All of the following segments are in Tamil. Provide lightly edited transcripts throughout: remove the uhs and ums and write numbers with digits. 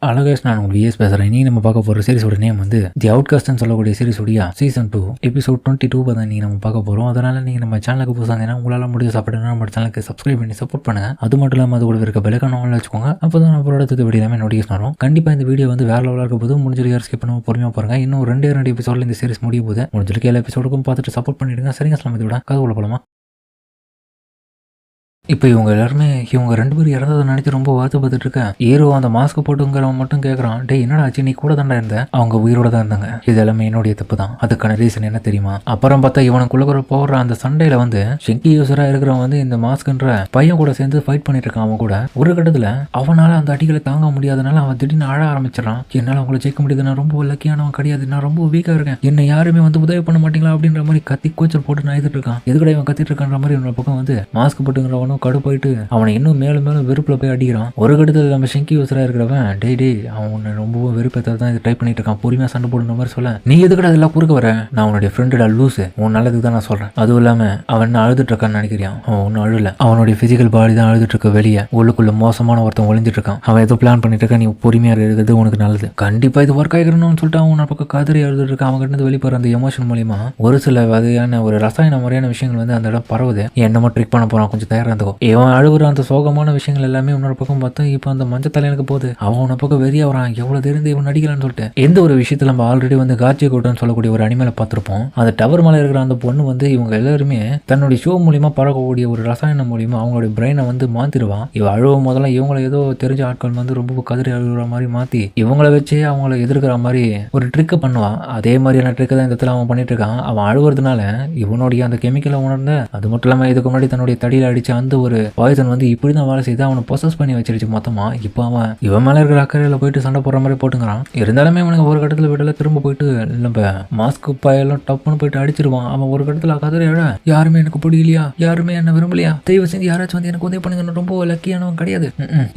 அழகேஷ் நான் உங்களுக்கு விஎஸ் பேசுகிறேன். இனி நம்ம பார்க்க போகிற சீரிஸோட நேம் வந்து தி அவுட்காஸ்ட்னு சொல்லக்கூடிய சீரிஸோடைய சீசன் 2 எபிசோட் 22 தான் நீங்கள் நம்ம பார்க்க போகிறோம். அதனால் நீங்கள் நம்ம சேனலுக்கு புதுசாக இருந்தீங்கன்னா உங்களால் முடிஞ்ச சாப்பிடுனா நம்ம சேனலுக்கு சப்ஸ்கிரைப் பண்ணி சப்போர்ட் பண்ணுங்கள். அது மட்டும் இல்லாமல் அது கூட இருக்க பெல்லைக்கான ஆன்ல வச்சுக்கோங்க. அப்போ தான் நம்மளோட அடுத்த வீடியோ எல்லாமே நோட்டிஃபிகேஷன் வரும். கண்டிப்பாக இந்த வீடியோ வந்து வேற லெவலாக இருக்க போது முடிஞ்சு ஸ்கிப் பண்ணாமல் பொறுமையாக பாருங்கள். இன்னும் ரெண்டு எபிசோடில் இந்த சீரிஸ் முடிய போது முடிஞ்சிருக்க எல்லா எபிசோடுக்கும் பார்த்துட்டு சப்போர்ட் பண்ணிவிடுங்க. சரிங்க, நம்ம இதோட கதை உள்ள போகலாமா? இப்போ இவங்க எல்லாருமே இவங்க ரெண்டு பேரும் இறந்ததை நினைச்சு ரொம்ப வருத்தப்பட்டுட்டு இருக்கேன். ஹீரோ அந்த மாஸ்க் போட்டுங்கிறவன் மட்டும் கேட்கறான், டே என்னடா ஆச்சு, நீ கூட தாண்டா இருந்த? அவங்க உயிரோட தான் இருந்தாங்க. இது எல்லாமே என்னுடைய தப்பு தான். அதுக்கான ரீசன் என்ன தெரியுமா? அப்புறம் பார்த்தா இவனுக்குள்ள போடுற அந்த சண்டையில வந்து ஷெங்கி யூசரா இருக்கிறவன் வந்து இந்த மாஸ்க்ன்ற பையன் கூட சேர்ந்து ஃபைட் பண்ணிட்டு இருக்கான். அவன் கூட ஒரு கட்டத்துல அவனால அந்த அடிகளை தாங்க முடியாதனால அவன் திடீர்னு அழ ஆரம்பிச்சிடறான். என்னால அவங்களை ஜெயிக்க முடியாது, நான் ரொம்ப லக்கியானவன் கிடையாது, நான் ரொம்ப வீக்கா இருக்கேன், என்ன யாருமே வந்து உதவி பண்ண மாட்டீங்களா அப்படின்ற மாதிரி கத்தி கூச்சல் போட்டு நான் எழுதிட்டு இருக்கான். எதுக்கட இவன் கத்திட்டு இருக்கான்ற மாதிரி இவனோட பக்கம் வந்து மாஸ்க் போட்டுங்கிறவனும் கடுப்பாயிட்டு அவனை இன்னும் மேலும் மேலும் வெறுப்புல போய் அடிக்கிறான். ஒரு கட்டத்தில் நம்ம ஷெங்கி யூசரா இருக்கிறவன் டே அவன் உன்னை ரொம்பவும் வெறுப்பேற்ற தான் இது ட்ரை பண்ணிட்டு இருக்கான், பொறுமையா சண்டை போடுற மாதிரி சொல்ல, நீ எதுக்கட அதெல்லாம் குறுக்க வர, நான் உன்னுடைய ஃப்ரெண்டோட லூசு, உன் நல்லதுக்கு தான் நான் சொல்றேன். அதுவும் இல்லாம அவன் அழுதுட்டு இருக்கான்னு நினைக்கிறான். அவன் ஒன்னும் அழுல, அவனுடைய பிசிக்கல் பாடி தான் அழுதுட்டு இருக்க, வெளியே உள்ளுக்குள்ள மோசமான ஒருத்தன் ஒளிஞ்சிட்டு இருக்கான். அவன் ஏதோ பிளான் பண்ணிட்டு இருக்கான், நீ பொறுமையா இருக்கிறது உனக்கு நல்லது, கண்டிப்பா இது ஒர்க் ஆகிக்கணும்னு சொல்லிட்டு அவன் பக்கம் கதறி அழுதுட்டு இருக்கான். அவங்க கிட்ட வெளிப்படுற அந்த எமோஷன் மூலியமா ஒரு சில வகையான ஒரு ரசாயன முறையான விஷயங்கள் வந்து அந்த இடம் பரவுது. என்னமோ ட்ரிக் பண்ண போறான், கொஞ்சம் தயாரா இருந்துக்கும். இவன் அழுகுற அந்த சோகமான விஷயங்கள் எல்லாமே உன்னோட பக்கம் பார்த்தா இப்போ அந்த மஞ்சள் தலையனுக்கு போகுது. அவன் உன்ன பக்கம் வெறியா வரான், எவ்வளவு தெரிந்து இவன் நடிக்கலான்னு சொல்லிட்டு. எந்த ஒரு விஷயத்துல நம்ம ஆல்ரெடி வந்து காட்சி கூட்டம்னு சொல்லக்கூடிய ஒரு அனிமலை பார்த்திருப்போம். அந்த டவர் மேல இருக்கிற அந்த பொண்ணு வந்து இவங்க எல்லாருமே தன்னுடைய ஷோ மூலியமா பறக்கக்கூடிய ஒரு ரசாயனம் மூலியமா அவங்களுடைய பிரெயினை வந்து மாத்திடுவான். இவ அழுவும் முதல்ல இவங்களை ஏதோ தெரிஞ்ச ஆட்கள் வந்து ரொம்ப கதறி அழுகிற மாதிரி மாத்தி இவங்களை வச்சே அவங்கள எதிர்க்கிற மாதிரி ஒரு ட்ரிக் பண்ணுவான். அதே மாதிரியான ட்ரிக் தான் இந்த இடத்துல அவன் பண்ணிட்டு இருக்கான். அவன் அழுவுறதுனால இவனுடைய அந்த கெமிக்கலை உணர்ந்த, அது மட்டும் இல்லாம இதுக்கு முன்னாடி தன்னுடைய தடியில அடிச்ச அந்த ஒரு பாய்சன் வந்து இப்படிதான் வேலை செய்து அவனை பொசஸ் பண்ணி வச்சிருச்சு மொத்தமா. இப்போ அவன் இவன் மேல இருக்கிற அக்கறையில போயிட்டு சண்டை போடுற மாதிரி போட்டுங்கிறான். இருந்தாலுமே அவனுக்கு ஒரு கட்டத்துல விடல, திரும்ப போயிட்டு நம்ம மாஸ்க் பாயெல்லாம் டப்புன்னு போயிட்டு அடிச்சிருவான். அவன் ஒரு கட்டத்துல கதறி அழ, யாருமே எனக்கு பிடிக்கலையா, யாருமே என்ன விரும்பலையா, தயவு செஞ்சு யாராச்சும் வந்து எனக்கு உதவி பண்ணுங்க, ரொம்ப லக்கியானவன் கிடையாது,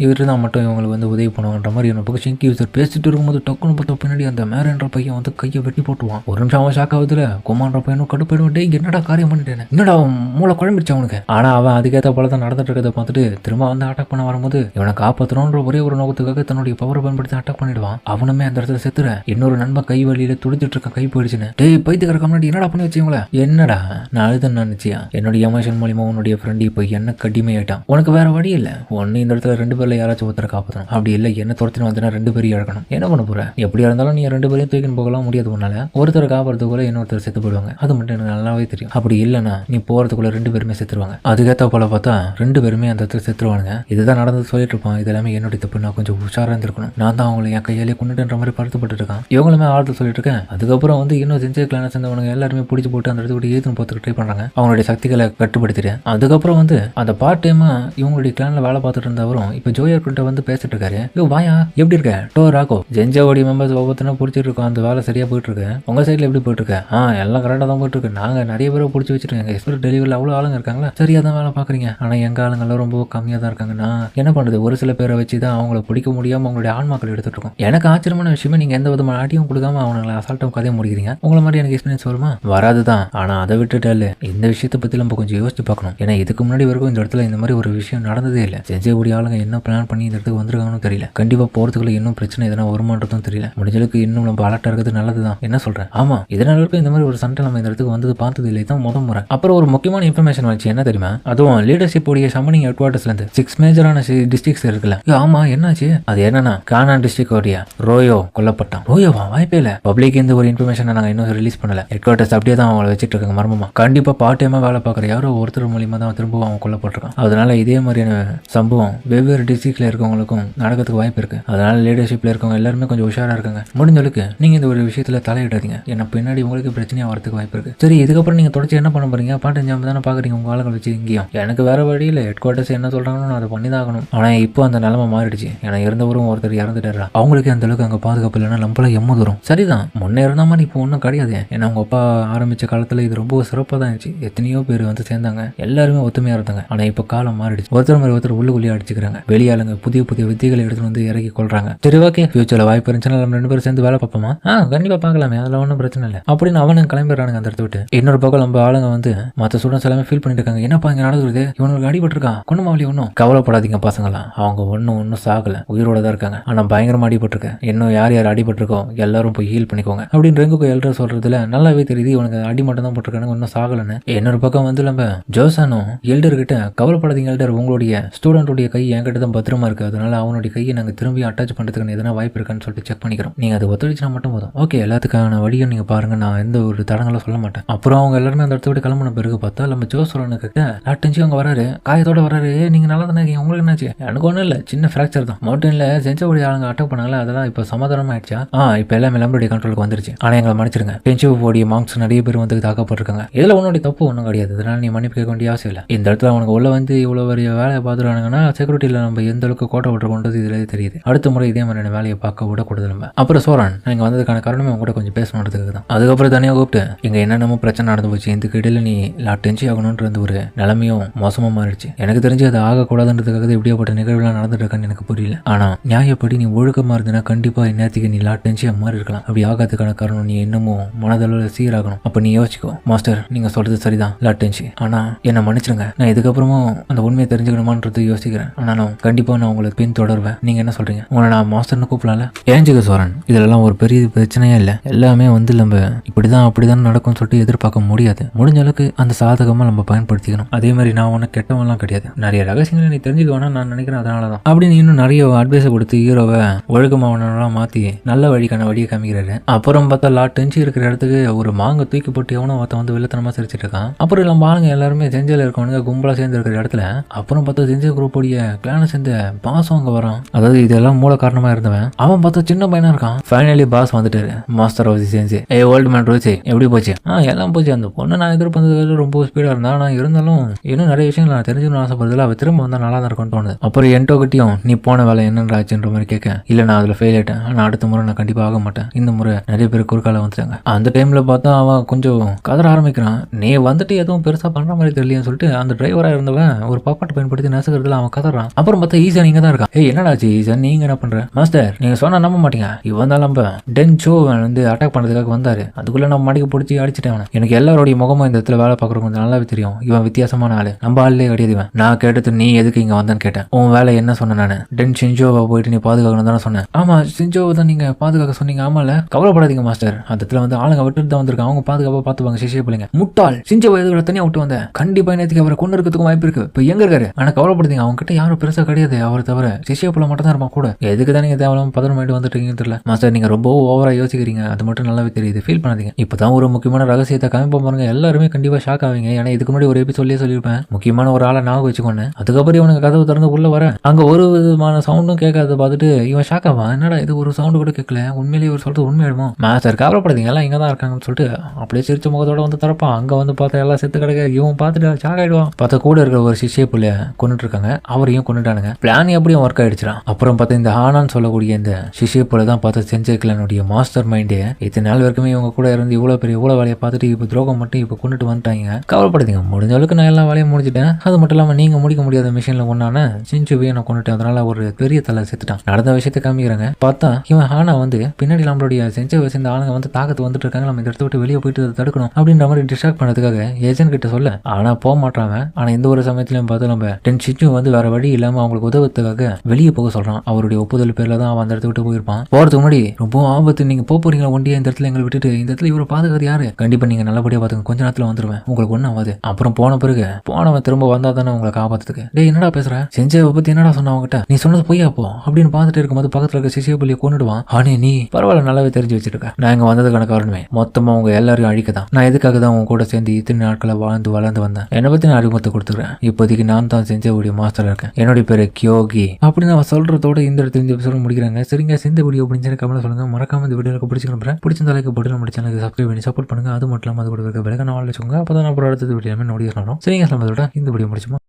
இவரு தான் மட்டும் இவங்களுக்கு வந்து உதவி பண்ணுவாங்கன்ற மாதிரி என்ன பக்கம் ஷெங்கி யூசர் பேசிட்டு இருக்கும்போது டக்குன்னு பார்த்தா பின்னாடி அந்த மேரன்ற பையன் வந்து கையை வெட்டி போட்டுவான். ஒரு நிமிஷம் அவன் ஷாக் ஆகுதுல, குமான்ற பையனும் கடுப்பாயிடும், டே என்னடா காரியம் பண்ணிட்டேன், என்னடா மூளை குழம்பிடுச்சு அவனுக்கு. ஆனா அவன் அதுக்கேற்ற போல தான் நடந்துட்டு இருக்கிறத பார்த்துட்டு திரும்ப வந்து அட்டாக் பண்ண வரும்போது இவனை காப்பாற்றணுன்ற ஒரே ஒரு நோக்கத்துக்காக தன்னுடைய பவரை பயன்படுத்தி அட்டாக் பண்ணிடுவான். அவனுமே அந்த இடத்துல செத்துற, இன்னொரு நண்பன் கை வழியில துடிச்சிட்டு இருக்க, கை போயிடுச்சுன்னு, டேய் பைத்தியக்கார முன்னாடி என்னடா பண்ணி வச்சீங்களா, என்னடா நான் அழுதுன்னு நினைச்சியா, என்னுடைய எமோஷன் மூலியமா உன்னுடைய ஃப்ரெண்ட் இப்போ என்ன கடிமையாயிட்டான், உனக்கு வேற வழி இல்லை, ஒன்னு இந்த இடத்துல ரெண்டு பேர்ல யாராச்சும் ஒருத்தரை காப்பாற்றணும், அப்படி இல்லை என்ன துரத்தினு வந்தா ரெண்டு பேரும் இழக்கணும், என்ன பண்ண போற, எப்படியா இருந்தாலும் நீ ரெண்டு பேரையும் தூக்கின்னு போகலாம் முடியாது, உன்னால ஒருத்தரை காப்பாறதுக்குள்ள இன்னொருத்தர் செத்து போயிடுவாங்க, அது மட்டும் எனக்கு நல்லாவே தெரியும், அப்படி இல்லைன்னா நீ போறதுக்குள்ள ரெண்டு பேருமே செத்துருவாங்க. அதுக்கேற்ற போல பார்த்தா ரெண்டு பேருமே அந்த இடத்துல செத்துருவானுங்க. இதுதான் நடந்து சொல்லிட்டு இருப்பான். இது எல்லாமே என்னுடைய தப்பு, நான் கொஞ்சம் உஷாரா இருந்திருக்கணும், நான் தான் அவங்களை என் கையாலே கொண்டுன்ற மாதிரி படுத்தப்பட்டு இருக்கான். இவங்களுமே ஆறுதல் சொல்லிட்டு இருக்கேன். அதுக்கப்புறம் வந்து இன்னும் செஞ்சிருக்கலாம் சேர்ந்தவனுங்க எல்லாருமே பிடிச்சி போட்டு அந்த இடத்துக்கு ஏதுன்னு பார்த்துட்டு ட்ரை பண்றாங்க, அவங்களுடைய சக்திகளை கட்டுப்படுத்திட்டு. அதுக்கப்புறம் வந்து அந்த பார்ட் டைமா இவங்களுடைய கிளான்ல வேலை பார்த்துட்டு இருந்தவரும் இப்போ ஜோயர் கிட்ட வந்து பேசிட்டு இருக்காரு, யோ வாயா எப்படி இருக்க, டோ ராகோ ஜென்ஜாவோடைய மெம்பர்ஸ் ஒவ்வொருத்தரும் பிடிச்சிட்டு இருக்கோம், அந்த வேலை சரியா போயிட்டு இருக்கு, உங்க சைட்ல எப்படி போயிட்டு இருக்கு? எல்லாம் கரெக்டா தான் போயிட்டு இருக்கு, நாங்க நிறைய பேரை பிடிச்சி வச்சிருக்கோம், எங்க எக்ஸ்பிரஸ் டெலிவரியில் அவ்வளவு ஆளுங்க இருக்காங்களா, சரியா தான் வேலை பாக்குறீங்க, ஆனா எங்க ஆளுங்கெல்லாம் ரொம்ப கம்மியா தான் இருக்காங்கன்னா என்ன பண்றது, ஒரு சில பேரை வச்சு தான் அவங்கள பிடிக்க முடியாம அவங்களுடைய ஆன்மாக்கள் எடுத்துட்டு இருக்கோம். எனக்கு ஆச்சரியமான விஷயமே, நீங்க எந்த விதமான ஆட்டியும் கொடுக்காம அவங்களை அசால்ட்டும் கதையை முடிக்கிறீங்க, உங்களை மாதிரி எனக்கு எக்ஸ்பீரியன்ஸ் வருமா, வராதுதான். ஆனா அதை விட்டுட்டால இந்த விஷயத்தை பத்தி நம்ம கொஞ்சம் யோசிச்சு பார்க்கணும். ஏன்னா இதுக்கு முன்னாடி வரைக்கும் இந்த இடத்துல இந்த மாதிரி ஒரு விஷயம் நடந்ததே இல்லை. செஞ்சக்கூடிய ஆளுங்க என்ன பிளான் பண்ணி இந்த இடத்துக்கு வந்திருக்காங்கன்னு தெரியல. கண்டிப்பா போறதுக்குள்ள இன்னும் பிரச்சனை எதனா வருமானதும் தெரியல. முடிஞ்சளவுக்கு இன்னும் நம்ம அலர்ட்டா இருக்கிறது நல்லதுதான். என்ன சொல்றேன்? ஆமா, இதனால வரைக்கும் இந்த மாதிரி ஒரு சண்டை நம்ம இந்த இடத்துக்கு வந்தது பார்த்தது இல்லை, தான் முத முறை. அப்புறம் ஒரு முக்கியமான இன்ஃபர்மேஷன் வச்சு என்ன தெரியுமா, அதுவும் லீடர்ஷிப் உடைய சம்மனிங் ஹெட் குவார்டர்ஸ்ல இருந்து 6 மேஜரான டிஸ்ட்ரிக்ட்ஸ் இருக்குல்ல, ஆமா என்னாச்சு, அது என்னன்னா கானான் டிஸ்ட்ரிக்ட் உடைய ரோயோ கொல்லப்பட்டான். ரோயோவா? வாய்ப்பே இல்ல. பப்ளிக் இந்த ஒரு இன்ஃபர்மேஷன் நாங்க இன்னும் ரிலீஸ் பண்ணல. ஹெட் குவார்டர்ஸ் அப்படியே தான் அவங்களை வச்சிட்டு இருக்காங்க மர்மமா. கண்டிப்பா பார்ட் டைமா வேலை பார்க்குற யாரோ ஒருத்தர் மூலியமா தான் திரும்பவும் அவன் கொல்லப்பட்டிருக்கான். அதனால இதே மாதிரியான சம்பவம் வெவ்வேறு டிஸ்ட்ரிக்ட்ல இருக்கவங்களுக்கும் நடக்கிறதுக்கு வாய்ப்பு இருக்கு. அதனால லீடர்ஷிப்ல இருக்கவங்க எல்லாருமே கொஞ்சம் உஷாரா இருக்காங்க. முடிஞ்சளவுக்கு நீங்க இந்த ஒரு விஷயத்துல தலையிடாதீங்க, ஏன்னா பின்னாடி உங்களுக்கு பிரச்சனையா வரதுக்கு வாய்ப்பு இருக்கு. சரி, இதுக்கப்புறம் நீங்க தொடர்ச்சி என்ன பண்ண போறீங்க? பார்ட் டைம் ஜாப் தானே பாக்குறீங்க உங்க ஆளுங்க வச்சு இங்கேயும். எனக்கு வேற வழியில் ஹெட் குவார்டர்ஸ் என்ன சொல்றாங்கன்னு நான் அதை பண்ணி தான் ஆகணும். ஆனா இப்போ அந்த நிலைமை மாறிடுச்சு. ஏன்னா இருந்தவரும் ஒருத்தர் இறந்துட்டாரா, அவங்களுக்கு அந்த அளவுக்கு அங்கே பாதுகாப்பு இல்லைன்னா நம்மளாம் எம்மது வரும். சரிதான், முன்னே இருந்த மாதிரி இப்போ ஒன்றும் கிடையாது. ஏன்னா அவங்க அப்பா ஆரம்பிச்ச காலத்தில் இது ரொம்ப சிறப்பாக தான் இருந்துச்சு. எத்தனையோ பேர் வந்து சேர்ந்தாங்க, எல்லாருமே ஒத்துமையா இருந்தாங்க. ஆனா இப்போ காலம் மாறிடுச்சு. ஒருத்தர் மாதிரி ஒருத்தர் உள்ளுக்குள்ளேயே அடிச்சுக்கிறாங்க. வெளியாளுங்க புதிய புதிய வித்திகளை எடுத்துட்டு வந்து இறக்கி கொள்றாங்க. சரி ஓகே, ஃபியூச்சர்ல வாய்ப்பு இருந்துச்சுன்னா நம்ம ரெண்டு பேரும் சேர்ந்து வேலை பார்ப்போமா? கண்டிப்பா பார்க்கலாமே, அதில் ஒன்றும் பிரச்சனை இல்லை அப்படின்னு அவனுங்க கிளம்பிடுறானுங்க அந்த இடத்த விட்டு. இன்னொரு பக்கம் நம்ம ஆளுங்க வந்து மற்ற ஸ்டூடெண்ட்ஸ் எல்லாமே ஃபீல் பண்ணிட்டு இருக்காங்க. என்னப்பா இங்கே நடக்குது, இவனுக்கு இவனுக்கு அடிபட்டிருக்கான் கொண்டு ஒன்றும் கவலைப்படாதீங்க பசங்களா, அவங்க ஒன்றும் சாகல, உயிரோட தான் இருக்காங்க. ஆனா பயங்கரமா அடிபட்டிருக்கேன், இன்னும் யார் யார் அடிபட்டிருக்கோ எல்லாரும் போய் ஹீல் பண்ணிக்கோங்க அப்படின்னு ரெங்குக்கு எல்டர் சொல்றதுல நல்லாவே தெரியுது இவனுக்கு அடி மட்டும் தான் போட்டிருக்கானுங்க, ஒன்றும் சாகலன்னு. இன்னொரு பக்கம் வந்து நம்ம ஜோசானும் எல்டர் கிட்ட கவலைப்படாதீங்க எல்டர், உங்களுடைய ஸ்டூடெண்டோடைய கை என்கிட்ட தான் பத்திரமா இருக்கு, அதனால அவனுடைய கையை நாங்கள் திரும்பி அட்டாச் பண்றதுக்கு எதனா வாய்ப்பு இருக்கான்னு சொல்லிட்டு செக் பண்ணிக்கிறோம், நீங்க அது ஒத்துழைச்சினா மட்டும் போதும். ஓகே, எல்லாத்துக்கான வழியும் நீங்க பாருங்க, நான் எந்த ஒரு தடங்களும் சொல்ல மாட்டேன். அப்புறம் அவங்க எல்லாருமே அந்த இடத்த விட்டு கிளம்பின பிறகு பார்த்தா நம்ம ஜோசோனுக்கிட்ட லாட்டென்ஜி அவங்க வராரு, காயத்தோட வராரு. நீங்க நல்லா தானே இருக்கீங்க, உங்களுக்கு என்னாச்சு? எனக்கு ஒன்றும் இல்லை, சின்ன ஃப்ராக்சர் தான், மவுண்டன்ல செஞ்சோடைய ஆளுங்க அட்டாக் பண்ணாங்களா, அதெல்லாம் இப்போ சமாதானம் ஆயிடுச்சா? இப்போ எல்லாமே நம்மளுடைய கண்ட்ரோலுக்கு வந்துருச்சு. ஆனா எங்களை மன்னிச்சிருங்க, செஞ்சோடைய மாங்க்ஸ் நிறைய பேர் வந்து தாக்கப்பட்டிருக்காங்க, இதுல உன்னுடைய தப்பு ஒன்றும் கிடையாது, அதனால நீ மன்னிப்பு கேட்க வேண்டிய அவசியம் இல்லை. இந்த இடத்துல அவனுக்கு உள்ள வந்து இவ்வளவு பெரிய வேலையை பார்த்துருவானுங்கன்னா செக்யூரிட்டியில நம்ம எந்த அளவுக்கு கோட்டை விட்டுருக்கோன்றது இதுல தெரியுது. அடுத்த முறை இதே மாதிரியான வேலையை பார்க்க விடக்கூடாது நம்ம. அப்புறம் சோரன் இங்க வந்ததுக்கான காரணமே அவங்க கூட கொஞ்சம் பேசணுன்றதுக்கு தான். அதுக்கப்புறம் தனியாக கூப்பிட்டு இங்க என்னென்னமோ பிரச்சனை நடந்து போச்சு, இந்த இடையில நீ லாட்டென்ஜி ஆகணும்ன்ற ஒரு நிலைமையும் மோசமா மாறிடுச்சு. எனக்கு தெரிஞ்சு அது ஆகக்கூடாதுன்றதுக்காக இப்படியாப்பட்ட நிகழ்வுலாம் நடந்துட்டு இருக்கான்னு எனக்கு புரியல. ஆனா நியாயப்படி நீ ஒழுக்கமா இருந்தனா கண்டிப்பா இந்நேரத்துக்கு நீ லாட்டென்ஜியா மாறி இருக்கலாம். அப்படி ஆகாததுக்கான காரணம் நீ இன்னமும் மனதளவில் சீராகணும். அப்ப நீ யோசிக்கோ மாஸ்டர், நீங்க சொல்றது சரிதான் லாட்டென்ஜி, ஆனா என்ன மன்னிச்சிருங்க, நான் இதுக்கப்புறமும் அந்த உண்மையை தெரிஞ்சுக்கணுமான்றது யோசிக்கிறேன். ஆனாலும் கண்டிப்பா நான் உங்களை பின் தொடர்வேன். நீங்க என்ன சொல்றீங்க? உங்களை நான் மாஸ்டர்னு கூப்பிடலாம்ல? ஏஞ்சுக்க சோரன், இதெல்லாம் ஒரு பெரிய பிரச்சனையே இல்லை, எல்லாமே வந்து நம்ம இப்படிதான் அப்படிதான் நடக்கும்னு சொல்லிட்டு எதிர்பார்க்க முடியாது. முடிஞ்ச அளவுக்கு அந்த சாதகமா நம்ம பயன்படுத்திக்கணும். அதே மாதிரி நான் உனக்கு கெட்டவெல்லாம் கிடையாது, நிறைய ரகசியங்களை நீ தெரிஞ்சுக்க வேணாம் நான் நினைக்கிறேன், அதனாலதான் அப்படின்னு இன்னும் நிறைய அட்வைஸை கொடுத்து ஹீரோவை ஒழுக்கமாவனெல்லாம் மாத்தி நல்ல வழிக்கான வழியை காமிக்கிறாரு. அப்புறம் பார்த்தா லாட்டென்ஜி இருக்கிற இடத்துக்கு ஒரு மாங்க தூக்கி போட்டு எவனோ ஒருத்தன் வந்து வில்லத்தனமா சிரிச்சிட்டு இருக்கான். அப்புறம் நம்ம ஆளுங்க எல்லாருமே செஞ்சல இருக்கவனுங்க கும்பலா சேர்ந்து இருக்கிற இடத்துல அப்புறம் பார்த்தா செஞ்ச குரூப்போடைய பிளான சேர்ந்த பாஸும் அங்க வரான். அதாவது இதெல்லாம் மூல காரணமா இருந்தவன் அவன் பார்த்தா சின்ன பையனா இருக்கான். ஃபைனலி பாஸ் வந்துட்டாரு, மாஸ்டர் ஆஃப் தி செஞ்சு. ஓல்டு மேன் ரோசி எப்படி போச்சு? எல்லாம் போச்சு. அந்த பொண்ணு நான் எதிர்பார்த்ததுல ரொம்ப ஸ்பீடா இருந்தா, நான் இருந்தாலும் இன்னும் நிறைய விஷயங்கள் நான் தெரிஞ்சுக்கணும்னு ஆசைப்படுறதுல அவ திரும்ப வந்தா நல்லா தான் இருக்கும்னு தோணுது. அப்புறம் என்டோ கிட்டியும் நீ போன வேலை என்னன்ற ஆச்சுன்ற மாதிரி கேட்க, இல்ல நான் அதுல ஃபெயில் ஆயிட்டேன், ஆனா அடுத்த முறை நான் கண்டிப்பா ஆக மாட்டேன், இந்த முறை நிறைய பேர் குறுக்கால வந்துட்டாங்க. அந்த டைம்ல பார்த்தா அவன் கொஞ்சம் கதற ஆரம்பிக்கிறான், நீ வந்துட்டு எதுவும் பெருசா பண்ற மாதிரி தெரியலன்னு சொல்லிட்டு அந்த டிரைவரா இருந்தவன் ஒரு பாப்பாட்டை பயன்படுத்தி நசுக்கிறதுல அவன் கதறான். அப்புறம் பார்த்தா ஈசா நீங்க தான் இருக்கான். என்னடாச்சு ஈசா, நீங்க என்ன பண்ற? மாஸ்டர் நீங்க சொன்னா நம்ப மாட்டீங்க, இவன் தான் நம்ம டென்சோ வந்து அட்டாக் பண்றதுக்காக வந்தாரு, அதுக்குள்ள நம்ம மடிக்க பிடிச்சி அடிச்சிட்டேன். எனக்கு எல்லாரோடைய முகமும் இந்த இடத்துல வேலை பார்க்குற கொஞ்சம் நல்லாவே தெரியும், இவன் வித்தியாசமான ஆளு, நம்ம ஆள்லயே கிடையாது இவன். நான் கேட்டது நீ எதுக்கு இங்க வந்தான்னு கேட்டேன். உன் வேலை என்ன சொன்ன? நானு டென் ஷின்ஜோவை போயிட்டு நீ பாதுகாக்கணும் தானே சொன்னேன். ஆமா ஷின்ஜோவை தான் நீங்க பாதுகாக்க சொன்னீங்க. ஆமால, கவலைப்படாதீங்க மாஸ்டர், அந்த இடத்துல வந்து ஆளுங்க விட்டுட்டு தான் வந்திருக்காங்க, அவங்க பாதுகாப்பா பாத்துப்பாங்க. சிஷிய பிள்ளைங்க முட்டாள், ஷின்ஜோவை எதுக்கு தனியா விட்டு வந்தேன், கண்டிப்பா நேற்றுக்கு அவரை கொண்டு இருக்கிறதுக்கும் வாய்ப்பு இருக்கு, இப்போ எங்க இருக்காரு? ஆனா கவலைப்படுத்தீங்க, அவங்க கிட்ட யாரும் பெருசா கிடையாது, அவரை தவிர சிஷிய பிள்ளை மட்டும் தான் இருப்பான் கூட. எதுக்கு தான் நீங்க தேவையில்லாம பதினொன்று வந்துட்டு இருக்கீங்கன்னு தெரியல மாஸ்டர், நீங்க ரொம்ப ஓவரா யோசிக்கிறீங்க, அது மட்டும் நல்லாவே தெரியுது, ஃபீல் பண்ணாதீங்க. இப்பதான் ஒரு முக்கியமான ரகசியத்தை காமிப்ப பாருங்க, எல்லாருமே கண்டிப்பா ஷாக் ஆவீங்க. ஏன்னா இதுக்கு முன்னாடி ஒரு எபிசோட்லயே சொல்லியிருப்பேன், முக்கியமான ஒரு ஆளை ஞாபகம் வச்சுக்கோன்னு. அதுக்கப்புறம் இவனுக்கு கதவு திறந்து உள்ள வர அங்க ஒரு விதமான சவுண்டும் கேட்காத பார்த்துட்டு இவன் ஷாக் ஆவான், என்னடா இது ஒரு சவுண்டு கூட கேட்கல, உண்மையிலேயே ஒரு சொல்றது உண்மையாடுமோ? மாஸ்டர் கவலைப்படுறீங்க, எல்லாம் இங்க தான் இருக்காங்கன்னு சொல்லிட்டு அப்படியே சிரிச்ச முகத்தோட வந்து தரப்பான். அங்க வந்து பார்த்தா எல்லாம் செத்து கிடக்க, இவன் பார்த்துட்டு ஷாக் ஆயிடுவான். பார்த்தா கூட இருக்கிற ஒரு சிஷ்ய பிள்ளைய கொண்டுட்டு இருக்காங்க, அவரையும் கொண்டுட்டானுங்க. பிளான் எப்படியும் ஒர்க் ஆயிடுச்சுறான். அப்புறம் பார்த்தா இந்த ஹானான்னு சொல்லக்கூடிய இந்த சிஷ்ய பிள்ளை தான் பார்த்தா செஞ்சேக்கலனுடைய மாஸ்டர் மைண்டே. இத்தனை நாள் வரைக்குமே இவங்க கூட இருந்து இவ்வளவு பெரிய இவ்வளவு வேலையை பார்த்துட்டு இப்போ துரோகம் மட்டும் இப்போ கொண்டுட்டு வந்துட்டாங்க. கவலைப்படுறீங்க, முடிஞ்ச அளவுக்கு நான் எல்லா வேலையும் முடிச்சிட்டேன். அது மட்டும் இல்லாம நீங்க முடிக்க முடியாத மிஷின்ல ஒன்னான சின்சுவையும் நான் கொண்டுட்டேன், அதனால ஒரு பெரிய தலை செத்துட்டான். நடந்த விஷயத்தை காமிக்கிறாங்க. பார்த்தா இவன் ஹானா வந்து பின்னாடி நம்மளுடைய செஞ்ச சேர்ந்த ஆளுங்க வந்து தாக்கத்து வந்துட்டு இருக்காங்க, நம்ம இந்த இடத்த விட்டு வெளியே போயிட்டு தடுக்கணும் அப்படின்ற மாதிரி டிஸ்ட்ராக்ட் பண்ணதுக்காக ஏஜென்ட் கிட்ட சொல்ல, ஆனா போக மாட்டாங்க. ஆனா இந்த ஒரு சமயத்திலையும் பார்த்து நம்ம டென் சிச்சு வந்து வேற வழி இல்லாம அவங்களுக்கு உதவுறதுக்காக வெளியே போக சொல்றான். அவருடைய ஒப்புதல் பேர்ல தான் அவன் அந்த இடத்த விட்டு போயிருப்பான். போறதுக்கு முன்னாடி ரொம்ப ஆபத்து, நீங்க போறீங்களா ஒண்டியா இந்த இடத்துல எங்களை விட்டுட்டு, இந்த இடத்துல இவரை பாதுகாத்து யாரு? கண்டிப்பா நீங்க நல்லபடியா பாத்துங்க, கொஞ்ச நேரத்துல வந்துருவேன், உங்களுக்கு ஒன்னும் ஆகாது. அப்புறம் போன பிறகு போனவன் திரும்ப வந்தா தானே உங்களை காப்பாத்துக்கு. டேய் என்னடா பேசுற? செஞ்சவை பத்தி என்னடா சொன்ன அவங்ககிட்ட? நீ சொன்னது பொய்யா போ அப்படின்னு பார்த்துட்டு இருக்கும்போது பக்கத்துல இருக்க சிசிய புள்ளியை கொண்டுடுவான். ஆனே நீ பரவாயில்ல, நல்லாவே தெரிஞ்சு வச்சிருக்க. நான் இங்க வந்ததுக்கான காரணமே மொத்தமா உங்க எல்லாரையும் அழிக்க தான். நான் எதுக்காக தான் உங்க கூட சேர்ந்து இத்தனை நாட்களை வளர்ந்து வந்தேன். என்னை பத்தி நான் அறிமுகத்தை கொடுத்துக்கிறேன். இப்போதைக்கு நான் தான் செஞ்சவுடைய மாஸ்டர் இருக்கேன். என்னுடைய பேரு கியோகி அப்படின்னு அவன் சொல்றதோட இந்த இடத்துல இந்த எபிசோட முடிக்கிறாங்க. சரிங்க, இந்த வீடியோ பிடிச்சிருக்க கமெண்ட் சொல்லுங்க. மறக்காம இந்த வீடியோக்கு பிடிச்சிருக்கேன், பிடிச்சிருந்த லைக் போட்டு நம்ம சேனலுக்கு சப்ஸ்கிரைப் பண்ணி சப்போர்ட் பண்ணுங்க. அது மட்டும் இல்லாம அது கூட இருக்க விலக நாள் வச்சுக்கோங்க, அப்பதான் அப்புறம் அடுத்தது வீடியோ நோடியா சொல்றோம். சரிங்க, இந்த வீடியோ முடிச்சுமா.